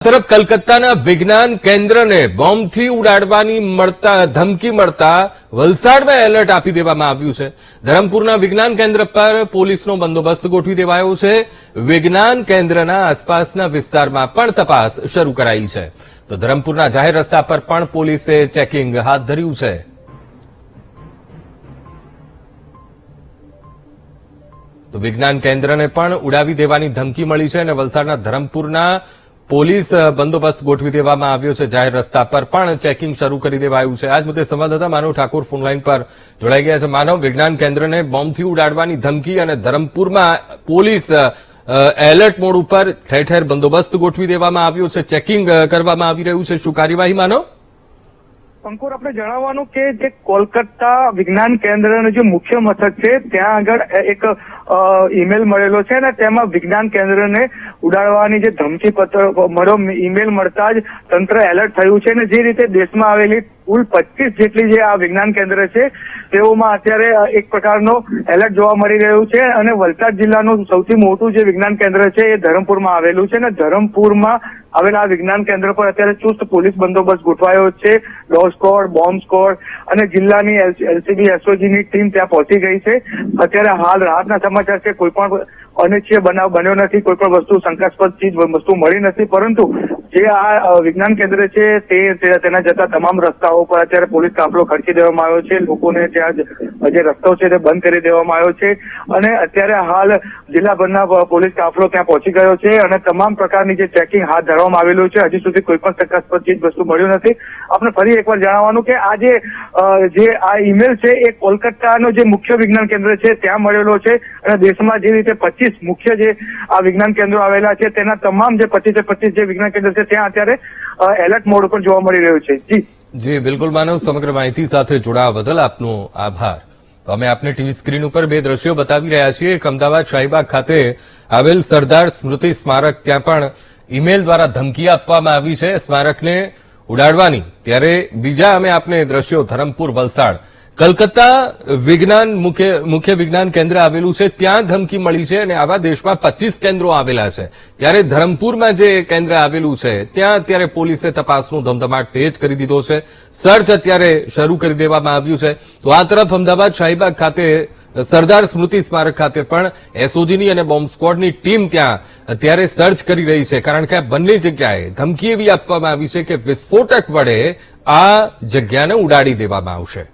તરફ કલકત્તાના વિજ્ઞાન કેન્દ્રને બોમ્બથી ઉડાડવાની ધમકી મળતા વલસાડમાં એલર્ટ આપી દેવામાં આવ્યું છે। ધરમપુરના વિજ્ઞાન કેન્દ્ર પર પોલીસનો બંદોબસ્ત ગોઠવી દેવાયો છે। વિજ્ઞાન કેન્દ્રના આસપાસના વિસ્તારમાં પણ તપાસ શરૂ કરાઈ છે। તો ધરમપુરના જાહેર રસ્તા પર પણ પોલીસે ચેકિંગ હાથ ધર્યું છે। તો વિજ્ઞાન કેન્દ્રને પણ ઉડાવી દેવાની ધમકી મળી છે અને વલસાડના ધરમપુરના પોલીસ બંદોબસ્ત ગોઠવી દેવામાં આવ્યો છે। જાહેર રસ્તા પર પણ ચેકિંગ શરૂ કરી દેવાયું છે। આજ મુદ્દે સંવાદદાતા માનવ ઠાકોર ફોનલાઈન પર જોડાઈ ગયા છે। માનવ, વિજ્ઞાન કેન્દ્રને બોમ્બથી ઉડાડવાની ધમકી અને ધરમપુરમાં પોલીસ એલર્ટ મોડ ઉપર ઠેર ઠેર બંદોબસ્ત ગોઠવી દેવામાં આવ્યો છે, ચેકિંગ કરવામાં આવી રહ્યું છે। શું કાર્યવાહી માનવ? અંકુર, આપણે જણાવવાનું કે જે કોલકાતા વિજ્ઞાન કેન્દ્રનું જે મુખ્ય મથક છે ત્યાં આગળ એક ઈમેલ મળેલો છે અને તેમાં વિજ્ઞાન કેન્દ્રને ઉડાડવાની જે ધમકી પત્ર ઈમેલ મળતા જ તંત્ર એલર્ટ થયું છે અને જે રીતે દેશમાં આવેલી કુલ 25 જેટલી જે આ વિજ્ઞાન કેન્દ્ર છે તેઓમાં અત્યારે એક પ્રકારનો એલર્ટ જોવા મળી રહ્યું છે અને વલસાડ જિલ્લાનું સૌથી મોટું જે વિજ્ઞાન કેન્દ્ર છે એ ધરમપુરમાં આવેલું છે અને ધરમપુરમાં આવેલા આ વિજ્ઞાન કેન્દ્ર પર અત્યારે ચુસ્ત પોલીસ બંદોબસ્ત ગોઠવાયો છે। ડોગ સ્કોડ, બોમ્બ સ્કોડ અને જિલ્લાની એલસીબી એસઓજીની ટીમ ત્યાં પહોંચી ગઈ છે। અત્યારે હાલ રાહતના સમાચાર છે, કોઈ પણ અનિચ્છનીય બનાવ બન્યો નથી, કોઈ પણ વસ્તુ શંકાસ્પદ ચીજ વસ્તુ મળી નથી, પરંતુ જે આ વિજ્ઞાન કેન્દ્ર છે તેના જતા તમામ રસ્તાઓ પર અત્યારે પોલીસ કાફલો ખડકી દેવામાં આવ્યો છે। લોકોને ત્યાં જે રસ્તો છે તે બંધ કરી દેવામાં આવ્યો છે અને અત્યારે હાલ જિલ્લાભરના પોલીસ કાફલો ત્યાં પહોંચી ગયો છે અને તમામ પ્રકારની જે ચેકિંગ હાથ ધરવામાં આવેલું છે। હજી સુધી કોઈ પણ શંકાસ્પદ ચીજ વસ્તુ મળ્યું નથી। આપણે ફરી એકવાર જણાવવાનું કે આ જે આ ઈમેલ છે એ કોલકાતાનો જે મુખ્ય વિજ્ઞાન કેન્દ્ર છે ત્યાં મળેલો છે અને દેશમાં જે રીતે 25 મુખ્ય જે આ વિજ્ઞાન કેન્દ્રો આવેલા છે તેના તમામ જે 25 જે વિજ્ઞાન કેન્દ્ર છે ત્યાં અત્યારે એલર્ટ મોડ ઉપર જોવા મળી રહ્યું છે। જી બિલકુલ માનવ, સમગ્ર માહિતી સાથે જોડાવા બદલ આપનો આભાર। તો અમે આપને ટીવી સ્ક્રીન ઉપર બે દ્રશ્યો બતાવી રહ્યા છીએ। એક અમદાવાદ શાહીબાગ ખાતે આવેલ સરદાર સ્મૃતિ સ્મારક, ત્યાં પણ ઈમેલ દ્વારા ધમકી આપવામાં આવી છે સ્મારકને ઉડાડવાની। ત્યારે બીજા અમે આપને દ્રશ્યો ધરમપુર, વલસાડ, કલકત્તા મુખ્ય વિજ્ઞાન કેન્દ્ર આવેલું છે ત્યાં ધમકી મળી છે અને આવા દેશમાં 25 કેન્દ્રો આવેલા છે। ત્યારે ધરમપુરમાં જે કેન્દ્ર આવેલું છે ત્યાં અત્યારે પોલીસે તપાસનો ધમધમાટ તેજ કરી દીધો છે। સર્ચ અત્યારે શરૂ કરી દેવામાં આવ્યું છે। તો આ તરફ અમદાવાદ શાહીબાગ ખાતે સરદાર સ્મૃતિ સ્મારક ખાતે પણ એસઓજીની અને બોમ્બ સ્ક્વોડની ટીમ ત્યાં અત્યારે સર્ચ કરી રહી છે, કારણ કે આ બંને જગ્યાએ ધમકી એવી આપવામાં આવી છે કે વિસ્ફોટક વડે આ જગ્યાને ઉડાડી દેવામાં આવશે।